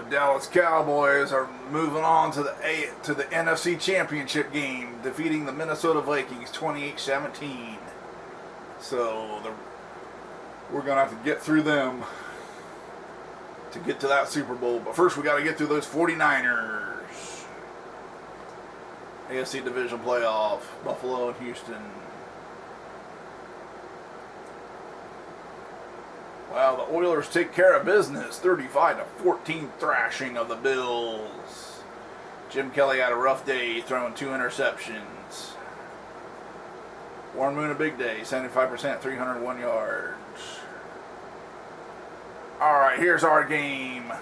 The Dallas Cowboys are moving on to the NFC Championship game, defeating the Minnesota Vikings 28-17. So we're going to have to get through them to get to that Super Bowl. But first we got to get through those 49ers. AFC Divisional playoff, Buffalo and Houston. Well, the Oilers take care of business, 35-14 thrashing of the Bills. Jim Kelly had a rough day, throwing 2 interceptions. Warren Moon a big day, 75%, 301 yards. All right, here's our game.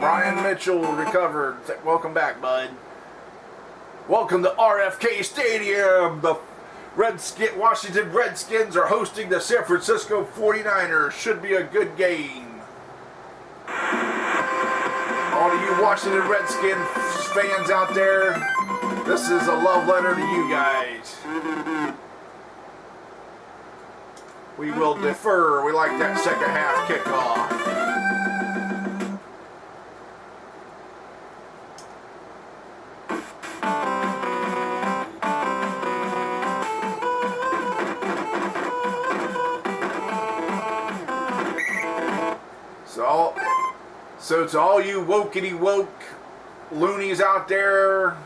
Brian Mitchell recovered. Welcome back, bud. Welcome to RFK Stadium. The Washington Redskins are hosting the San Francisco 49ers. Should be a good game. All of you Washington Redskins fans out there, this is a love letter to you guys. We will defer. We like that second half kickoff. So to all you wokety woke loonies out there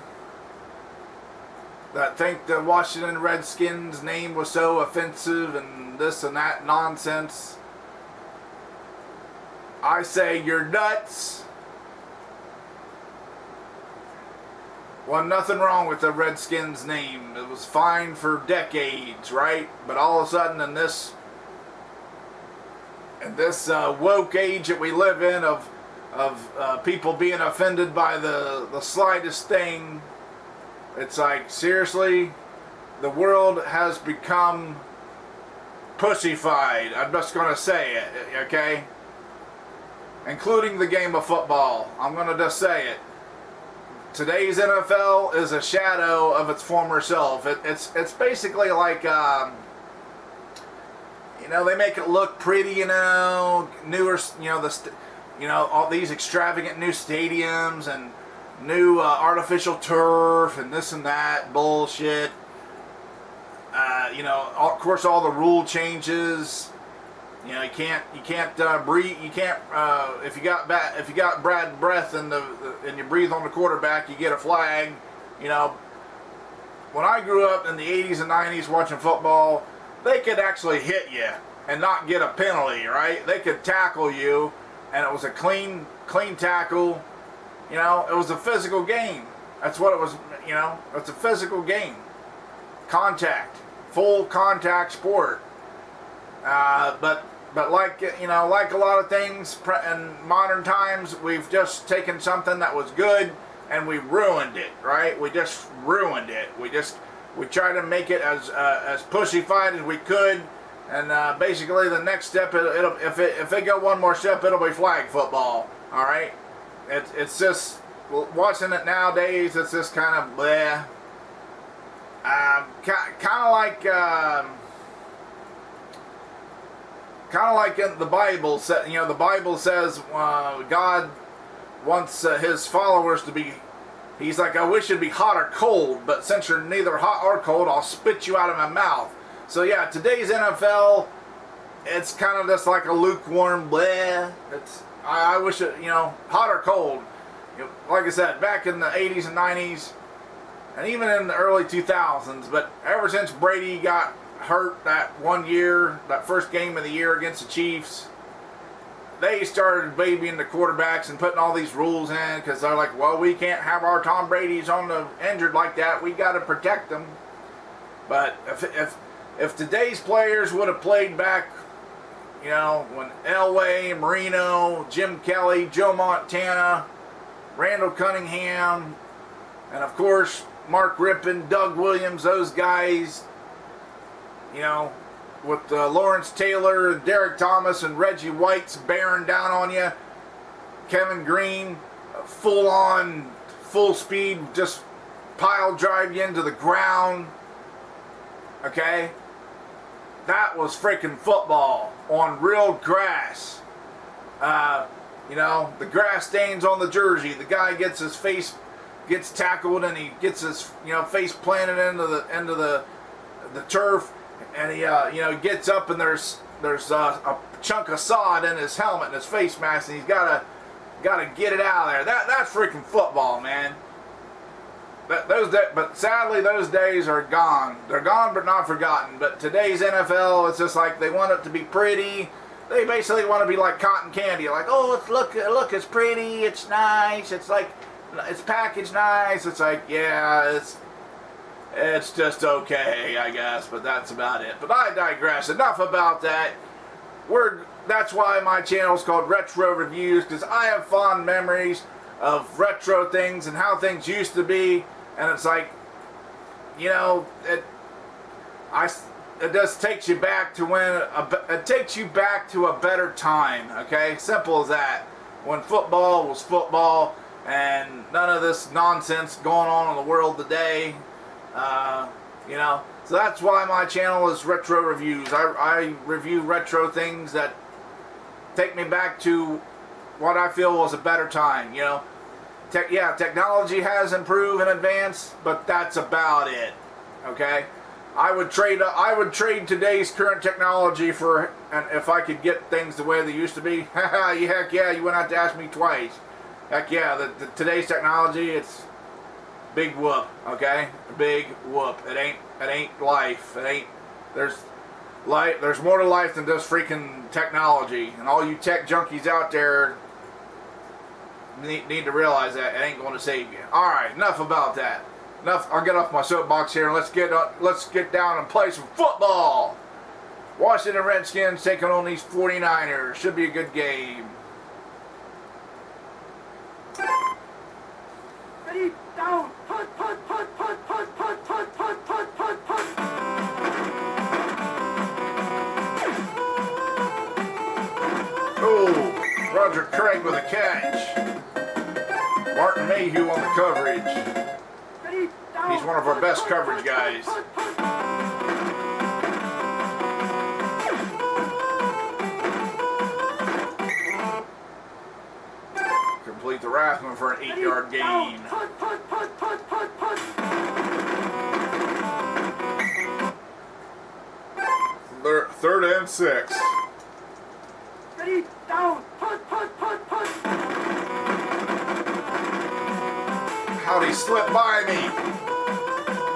that think the Washington Redskins name was so offensive and this and that nonsense, I say you're nuts. Well, nothing wrong with the Redskins name. It was fine for decades, right? But all of a sudden in this woke age that we live in of people being offended by the slightest thing, it's like, seriously, the world has become pussified. I'm just going to say it, okay? Including the game of football. I'm going to just say it. Today's NFL is a shadow of its former self. It's basically like, they make it look pretty, newer, all these extravagant new stadiums and new artificial turf and this and that bullshit. Of course, all the rule changes. You can't breathe. You can't if you got bad breath and you breathe on the quarterback, you get a flag. When I grew up in the 80s and 90s watching football, they could actually hit you and not get a penalty, right? They could tackle you, and it was a clean tackle. It was a physical game. That's what it was. It's a physical game. Contact, full contact sport. But like like a lot of things in modern times, we've just taken something that was good and we ruined it, right? We just ruined it. We tried to make it as pussyfied as we could, and basically the next step, if they go one more step, it'll be flag football. All right, it's just watching it nowadays. It's just kind of bleh. Kind of like in the Bible. The Bible says God wants His followers to be. He's like, I wish it'd be hot or cold, but since you're neither hot or cold, I'll spit you out of my mouth. So yeah, today's NFL, it's kind of just like a lukewarm bleh. I wish it, hot or cold. Like I said, back in the 80s and 90s, and even in the early 2000s, but ever since Brady got hurt that one year, that first game of the year against the Chiefs, they started babying the quarterbacks and putting all these rules in because they're like, well, we can't have our Tom Brady's on the injured like that. We got to protect them. But if today's players would have played back, when Elway, Marino, Jim Kelly, Joe Montana, Randall Cunningham, and of course Mark Rippon, Doug Williams, those guys, with Lawrence Taylor and Derek Thomas and Reggie White's bearing down on you, Kevin Green, full speed, just pile drive you into the ground. Okay? That was freaking football on real grass. You know, the grass stains on the jersey. The guy gets his face gets tackled and he gets his face planted into the turf, and he gets up and there's a chunk of sod in his helmet and his face mask, and he's gotta get it out of there. That's freaking football, man. But sadly, those days are gone. They're gone, but not forgotten. But today's NFL, it's just like they want it to be pretty. They basically want to be like cotton candy. Like, oh, look, it's pretty, it's nice, it's like, it's packaged nice. It's like, yeah, it's just okay, I guess. But that's about it. But I digress. Enough about that. That's why my channel is called Retro Reviews, because I have fond memories of retro things and how things used to be. And it's like, it just takes you back to a better time. Okay, simple as that. When football was football, and none of this nonsense going on in the world today. So that's why my channel is Retro Reviews. I review retro things that take me back to what I feel was a better time. Technology has improved and advanced, but that's about it. Okay, I would trade today's current technology for, and if I could get things the way they used to be. Heck yeah, you wouldn't have to ask me twice. Heck yeah, today's technology, it's big whoop. Okay, big whoop. It ain't life. There's more to life than just freaking technology. And all you tech junkies out there need to realize that it ain't going to save you. All right, enough about that. Enough. I'll get off my soapbox here and let's get down and play some football. Washington Redskins taking on these 49ers. Should be a good game. Ready, down, put, put, put, put, put, put, put, put, put, put, put. Oh, Roger Craig with a catch. Martin Mayhew on the coverage. Ready, down, He's one of our best coverage guys. Complete the Rathman for an 8-yard gain. Put, put, put, put, put, put. Third and 6. Ready, down, put, put, put, put. How'd he slip by me?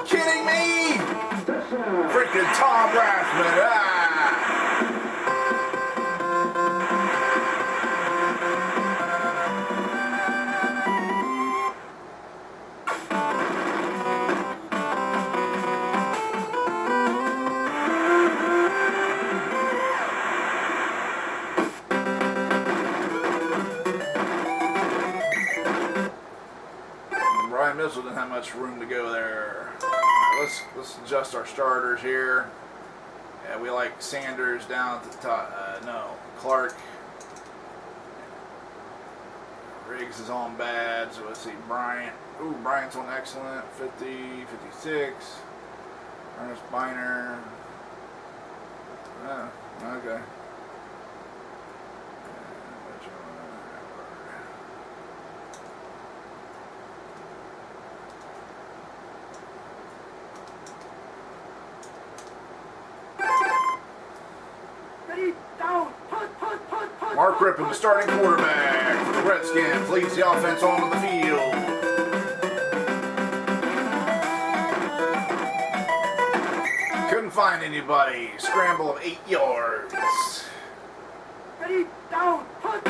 Kidding me? Freaking Tom Rathman. Mitchell didn't have much room to go there. Right, let's adjust our starters here. Yeah, we like Sanders down at the top. No, Clark. Riggs is on bad, so let's see. Bryant. Ooh, Bryant's on excellent. 50, 56. Ernest Biner. Oh, okay. Mark Rippon, the starting quarterback for the Redskins, leads the offense onto the field. Couldn't find anybody. Scramble of 8 yards. Ready, down, put.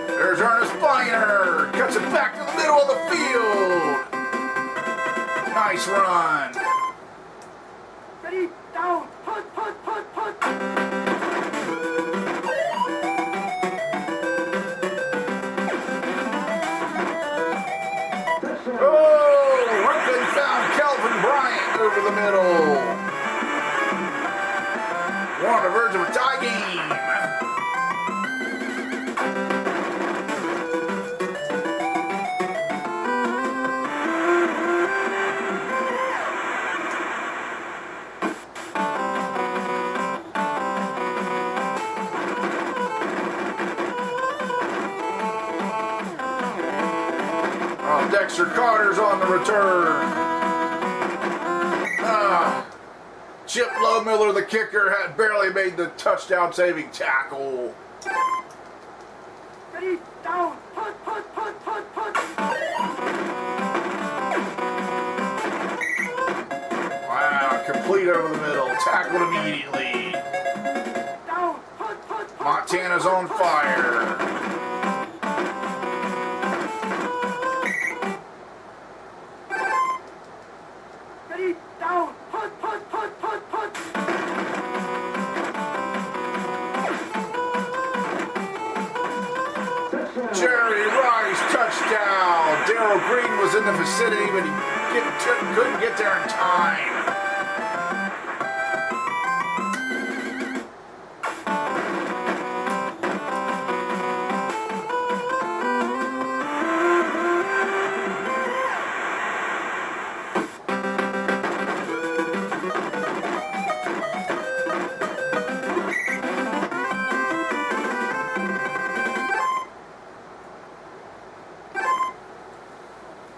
There's Ernest Biner. Cuts it back to the middle of the field. Nice run. Ready, down, put, put, put, put. Oh, Rippon found Kelvin Bryant over the middle. We're on the verge of a tie game. Dexter Carter's on the return. Chip Lowmiller, the kicker, had barely made the touchdown-saving tackle. Ready, down, punt, punt, punt, punt, punt. Wow, complete over the middle, tackled immediately. Down, punt, punt, punt. Montana's on fire. Ready, down, punt, punt, punt, punt, punt. Jerry Rice, touchdown. Darryl Green was in the vicinity, but he couldn't get there in time.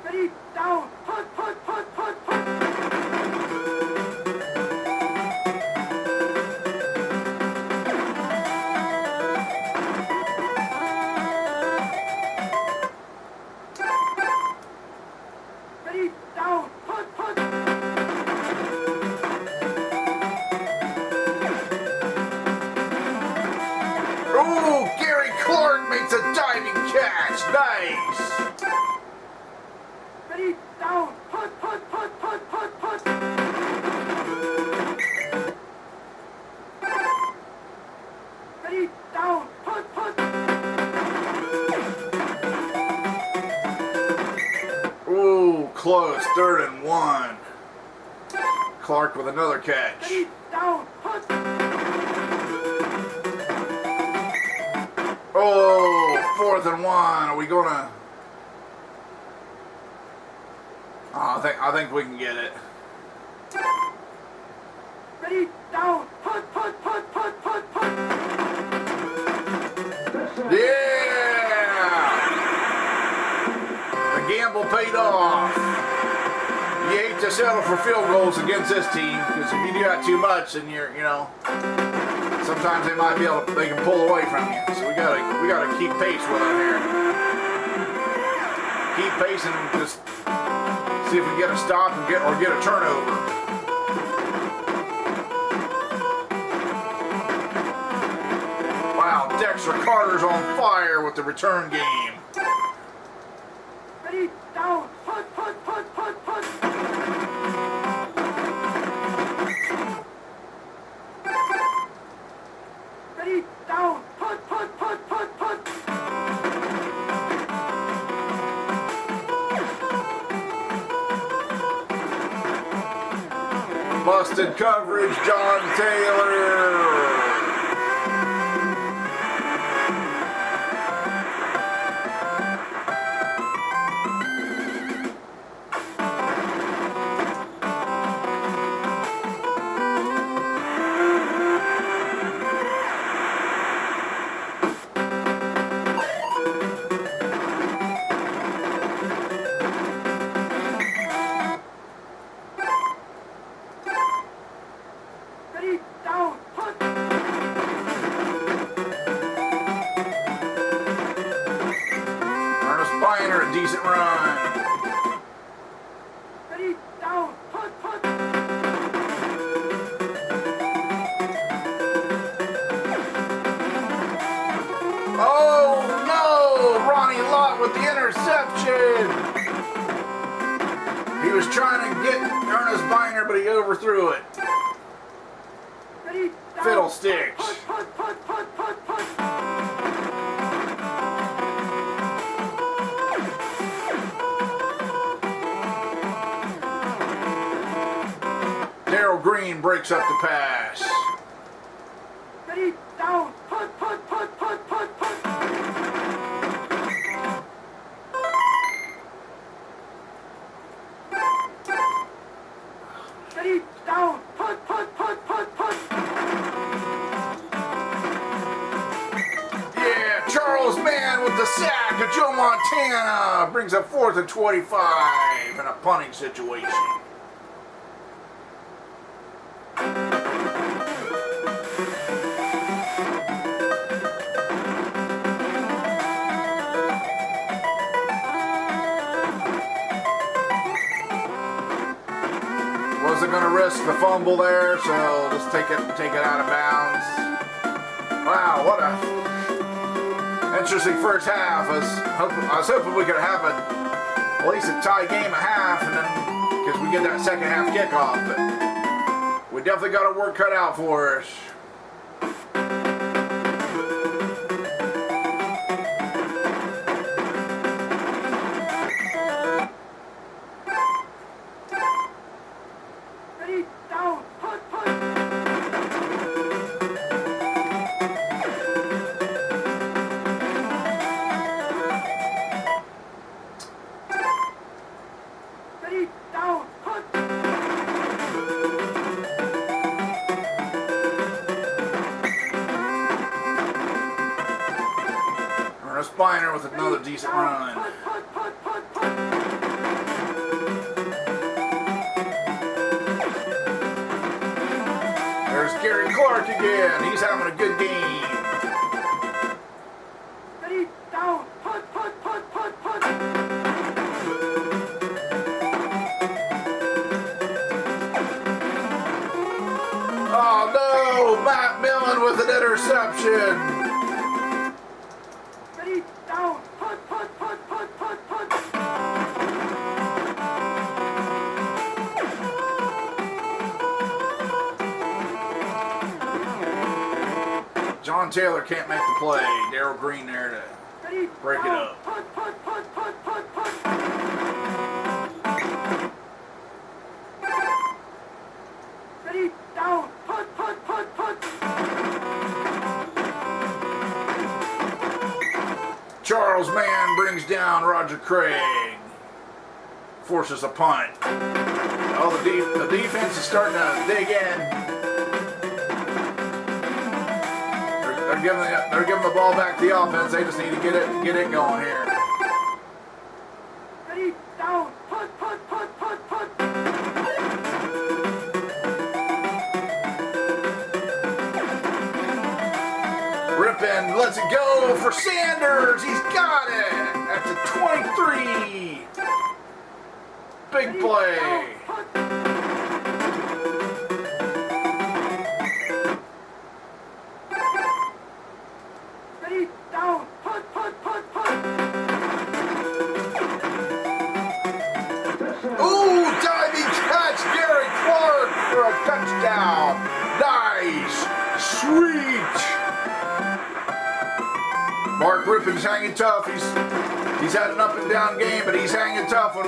Ready, down, punt, punt, punt, punt, punt. Ready, down, punt, punt. Oh, Gary Clark makes a diving catch. Nice. Ready, down, punt, punt, punt, punt, punt, punt. Ready, down, punt, punt. Ooh, close. 3rd and 1. Clark with another catch. Ready, down, punt. Oh, 4th and 1. Are we gonna? Oh, I think we can get it. Ready, down, punt, punt, punt, punt, punt, punt. Yeah! The gamble paid off. You hate to settle for field goals against this team because if you do that too much, then sometimes they can pull away from you. So we gotta keep pace with them here. Keep pace and just see if we get a stop and get a turnover. Wow, Dexter Carter's on fire with the return game. Ready, down, punt, punt, punt, punt, punt. Ready, down, punt, punt, punt, punt, punt. Busted coverage, John Taylor. Ready, down, punt. Ernest Biner, a decent run. Ready, down, punt, punt. Oh no! Ronnie Lott with the interception. He was trying to get Ernest Biner, but he overthrew it. Ready, down, Fiddlesticks. punt, punt, punt, punt, punt, punt. Darryl Green breaks up the pass. Ready, down, punt, punt, punt, punt, punt, punt. Ready, down, punt, punt, punt, punt, punt. Yeah, Charles Mann with the sack of Joe Montana. Montana brings up 4th and 25 in a punting situation. Wasn't going to risk the fumble there, so let's take it out of bounds. Wow, what a interesting first half. I was hoping we could have at least a tie game at half, and then because we get that second half kickoff. But we definitely got our work cut out for us. Spiner with another decent run. There's Gary Clark again. He's having a good game. Oh no! Matt Millen with an interception. John Taylor can't make the play. Darryl Green there to break it up. Charles Mann brings down Roger Craig. Forces a punt. Oh, the defense is starting to dig in. They're giving the ball back to the offense. They just need to get it going here. Rippin lets it go for Sanders. He's got it at the 23. Big play. Ooh, diving catch, Gary Clark for a touchdown. Nice, sweet. Mark Rippin's hanging tough. He's had an up and down game, but he's hanging tough. And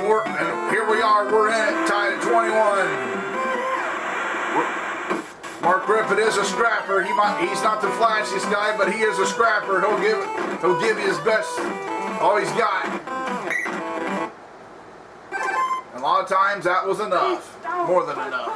here we are. We're in it, tied at 21. Mark Rippin is a scrapper. He's not the flashiest guy, but he is a scrapper. He'll give you his best, all he's got. A lot of times that was enough, more than enough.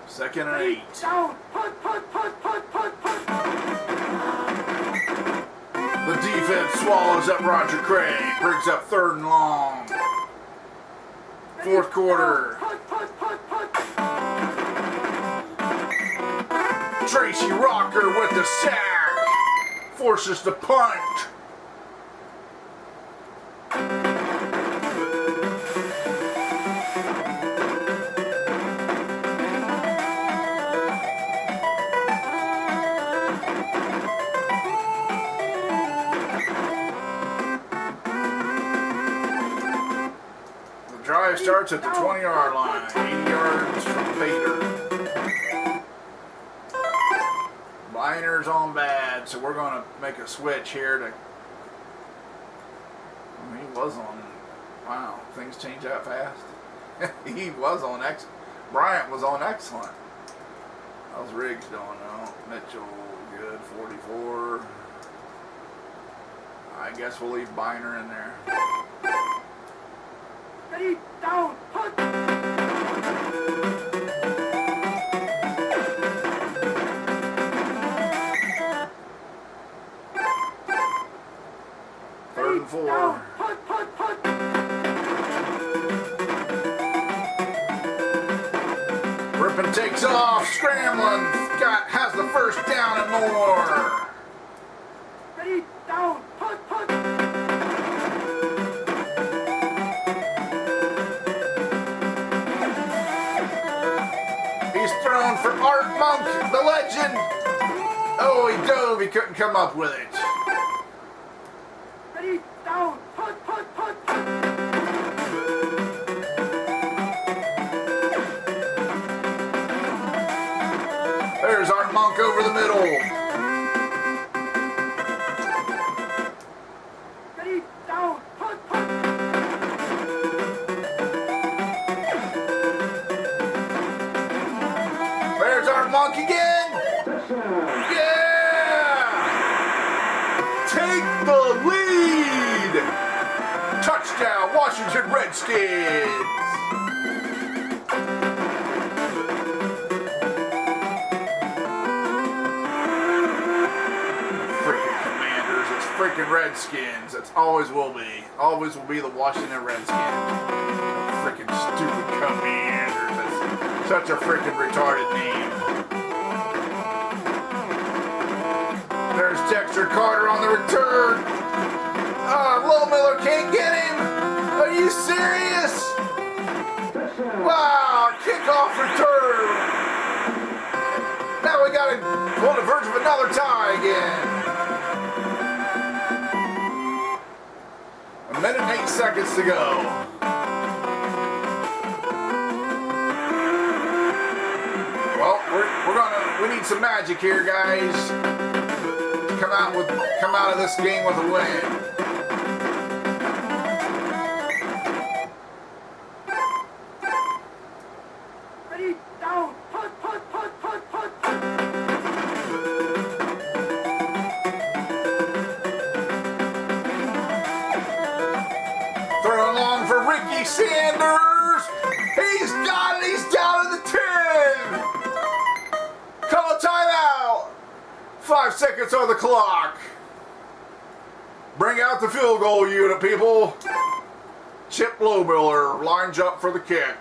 Second and 8. The defense swallows up Roger Craig. Brings up 3rd and long. 4th quarter. Tracy Rocker with the sack. Forces the punt. Drive starts at the 20-yard line, 80 yards from Bader. Miner's on bad, so we're going to make a switch here to was on. Wow, things change that fast. He was on Bryant was on excellent. How's Riggs doing now? Mitchell, good, 44. I guess we'll leave Biner in there. Ready, down, punt. Third and 4. Down, punt, punt, punt. Rippin takes off, scrambling, has the first down and more. Ready, down, punt, punt. He's thrown for Art Monk, the legend. Oh, he dove, he couldn't come up with it. Ready, down, punt, punt, punt, punt. There's Art Monk over the middle. Ready, down, punt, punt. There's Art Monk again. Yeah! Take the lead. Touchdown, Washington Redskins. Freaking Redskins. That's always will be. Always will be the Washington Redskins. Freaking stupid Commanders. That's such a freaking retarded name. There's Dexter Carter on the return. Will Miller can't get him. Are you serious? Wow, kickoff return. Now we got on the verge of another tie again. A minute and 8 seconds to go. Well, we need some magic here, guys. To come out of this game with a win. Ready, down, punt, punt, punt, punt, punt. Throwing long for Ricky Sanders. He's got it. He's down at the 10. Call a timeout. 5 seconds on the clock. Bring out the field goal unit, people. Chip Lowmiller lines up for the kick.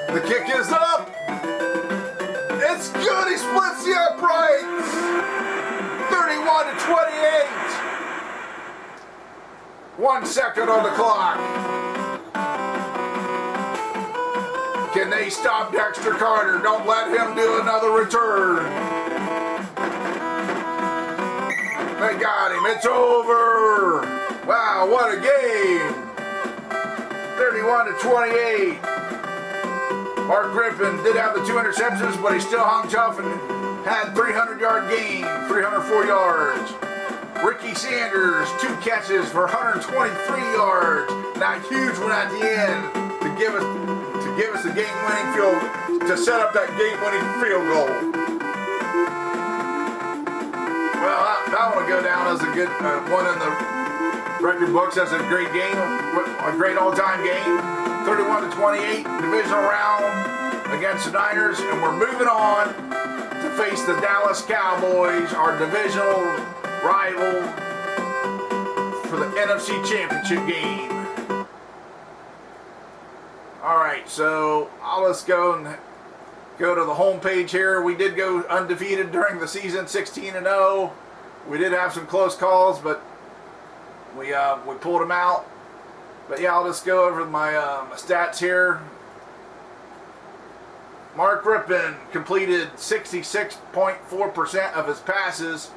The kick is up. It's good. He splits the uprights. 31-28. 1 second on the clock. Can they stop Dexter Carter? Don't let him do another return. They got him. It's over. Wow, what a game. 31-28. Mark Griffin did have the 2 interceptions, but he still hung tough and had 300-yard gain, 304 yards. Ricky Sanders, 2 catches for 123 yards. Not a huge one at the end to give us the game-winning field, to set up that game-winning field goal. Well, that one will go down as a good one in the record books as a great game, a great all-time game. 31-28, divisional round against the Niners, and we're moving on to face the Dallas Cowboys, our divisional rival for the NFC Championship game. Alright, so let's go to the home page here. We did go undefeated during the season, 16-0. We did have some close calls, but we pulled them out. But yeah, I'll just go over my stats here. Mark Rippon completed 66.4% of his passes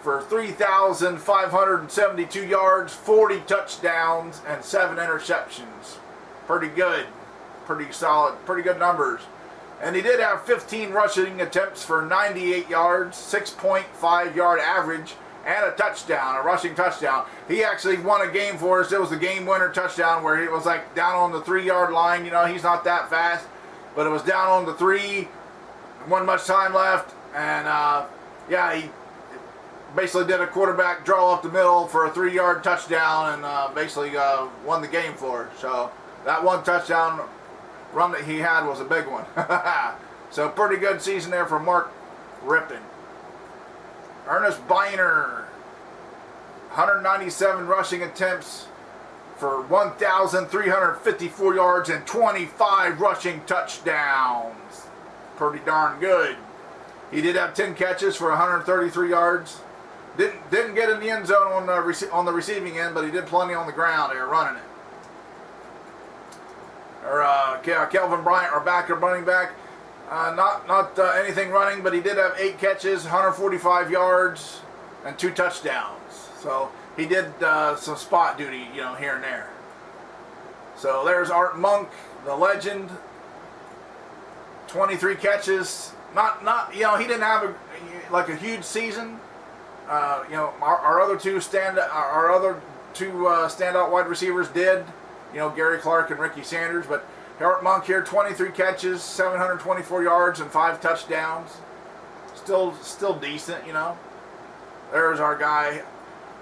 for 3,572 yards, 40 touchdowns, and 7 interceptions. Pretty good. Pretty solid. Pretty good numbers. And he did have 15 rushing attempts for 98 yards, 6.5 yard average, and a touchdown, a rushing touchdown. He actually won a game for us. It was the game winner touchdown where he was like down on the 3-yard line. You know, he's not that fast, but it was down on the 3. Wasn't much time left, and yeah, he basically did a quarterback draw up the middle for a 3-yard touchdown, and basically won the game for us. So that one touchdown run that he had was a big one. So pretty good season there for Mark Rippon. Ernest Biner, 197 rushing attempts for 1,354 yards and 25 rushing touchdowns. Pretty darn good. He did have 10 catches for 133 yards. Didn't get in the end zone on the receiving end, but he did plenty on the ground there running it. Kelvin Bryant, our backup running back, not anything running, but he did have 8 catches, 145 yards, and 2 touchdowns. So he did some spot duty, you know, here and there. So there's Art Monk, the legend, 23 catches. Not you know, he didn't have a huge season. You know, our other two standout wide receivers did. You know, Gary Clark and Ricky Sanders, but Art Monk here, 23 catches, 724 yards, and 5 touchdowns. Still decent, you know. There's our guy,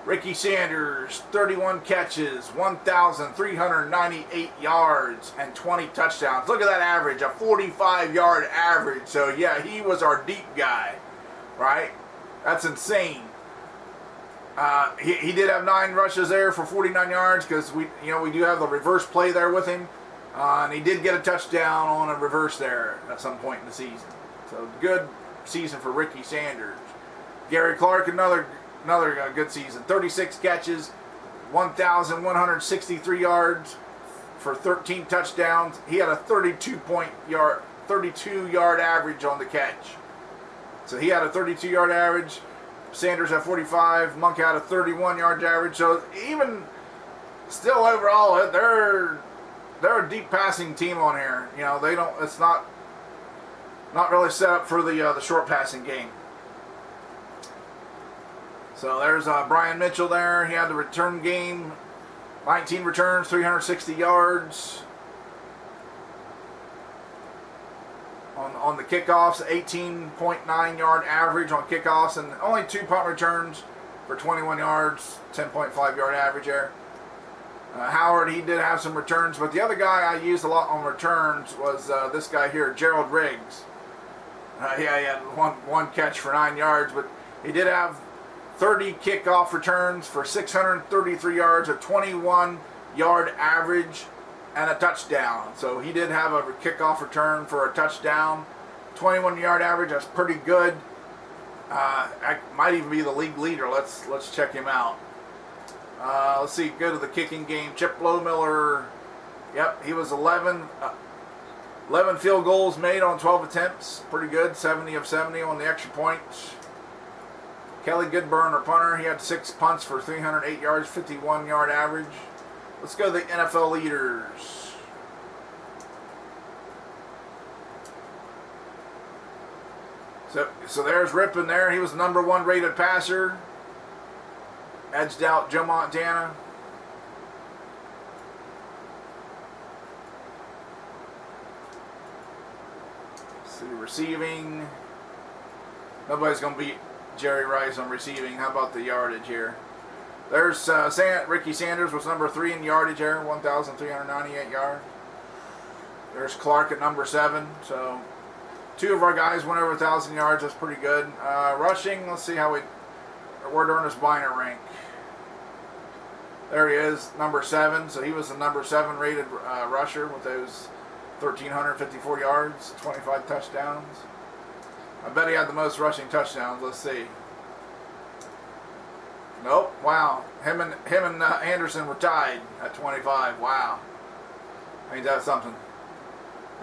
Ricky Sanders, 31 catches, 1,398 yards, and 20 touchdowns. Look at that average, a 45-yard average. So yeah, he was our deep guy, right? That's insane. He did have 9 rushes there for 49 yards because we do have the reverse play there with him, and he did get a touchdown on a reverse there at some point in the season. So good season for Ricky Sanders. Gary Clark, another good season. 36 catches, 1,163 yards for 13 touchdowns. He had a 32-yard average on the catch. So he had a 32-yard average. Sanders had 45. Monk had a 31-yard average. So even still, overall, they're a deep passing team on here. You know, they don't. It's not really set up for the short passing game. So there's Brian Mitchell there. He had the return game, 19 returns, 360 yards. On the kickoffs, 18.9 yard average on kickoffs, and only 2 punt returns for 21 yards, 10.5 yard average there. Howard, he did have some returns, but the other guy I used a lot on returns was this guy here, Gerald Riggs. Yeah, he had one catch for 9 yards, but he did have 30 kickoff returns for 633 yards, a 21-yard average, and a touchdown. So he did have a kickoff return for a touchdown. 21-yard average, that's pretty good. Might even be the league leader. Let's check him out. Let's see, go to the kicking game. Chip Lowmiller, yep, he was 11 field goals made on 12 attempts. Pretty good, 70 of 70 on the extra points. Kelly Goodburn, our punter, he had 6 punts for 308 yards, 51-yard average. Let's go to the NFL leaders. So there's Rippon there. He was the number 1 rated passer. Edged out Joe Montana. Let's see, receiving. Nobody's going to beat Jerry Rice on receiving. How about the yardage here? There's Ricky Sanders was number 3 in yardage there, 1,398 yards. There's Clark at number 7. So 2 of our guys went over 1,000 yards. That's pretty good. Rushing, let's see where'd Ernest Biner rank. There he is, number 7. So he was the number 7 rated rusher with those 1,354 yards, 25 touchdowns. I bet he had the most rushing touchdowns. Let's see. Nope. Wow. Him and Anderson were tied at 25. Wow. Ain't that something?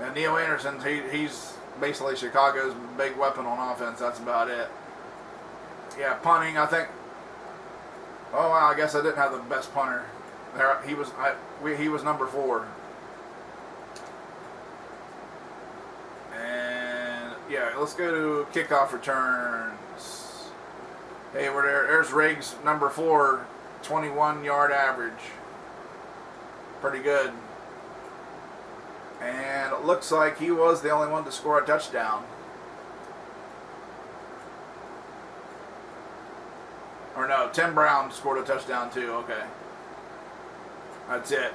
And Neil Anderson, he's basically Chicago's big weapon on offense. That's about it. Yeah, punting, I think. Oh wow, I guess I didn't have the best punter. There, he was number 4. And Yeah, let's go to kickoff returns. Hey, we're there. There's Riggs, number 4, 21-yard average. Pretty good. And it looks like he was the only one to score a touchdown. Or no, Tim Brown scored a touchdown too. Okay. That's it.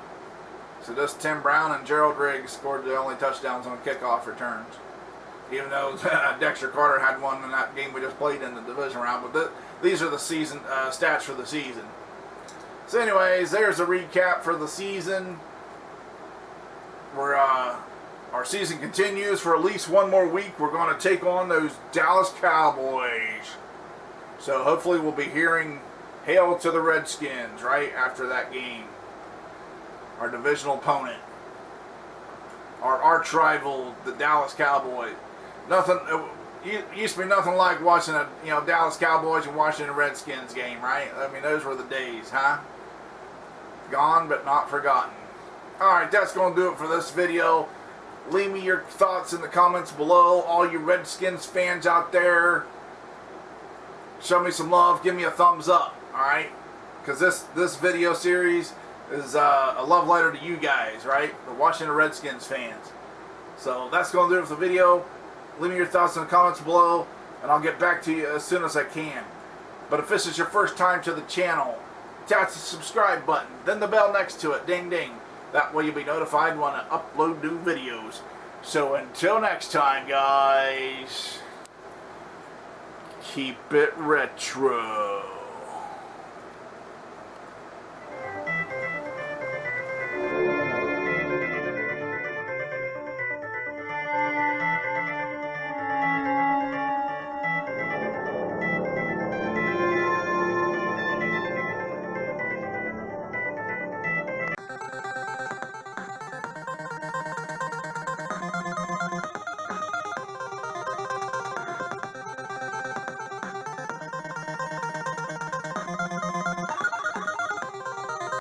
So just Tim Brown and Gerald Riggs scored the only touchdowns on kickoff returns. Even though Dexter Carter had one in that game we just played in the division round. But these are the season stats for the season. So anyways, there's a recap for the season. Our season continues for at least one more week. We're going to take on those Dallas Cowboys. So hopefully we'll be hearing hail to the Redskins right after that game. Our divisional opponent. Our arch rival, the Dallas Cowboys. It used to be nothing like watching a Dallas Cowboys and watching a Redskins game, right? I mean, those were the days, huh? Gone but not forgotten. Alright, that's going to do it for this video. Leave me your thoughts in the comments below. All you Redskins fans out there, show me some love. Give me a thumbs up, alright? Because this video series is a love letter to you guys, right? The Washington Redskins fans. So that's going to do it for the video. Leave me your thoughts in the comments below, and I'll get back to you as soon as I can. But if this is your first time to the channel, tap the subscribe button, then the bell next to it, ding ding. That way you'll be notified when I upload new videos. So until next time, guys, keep it retro.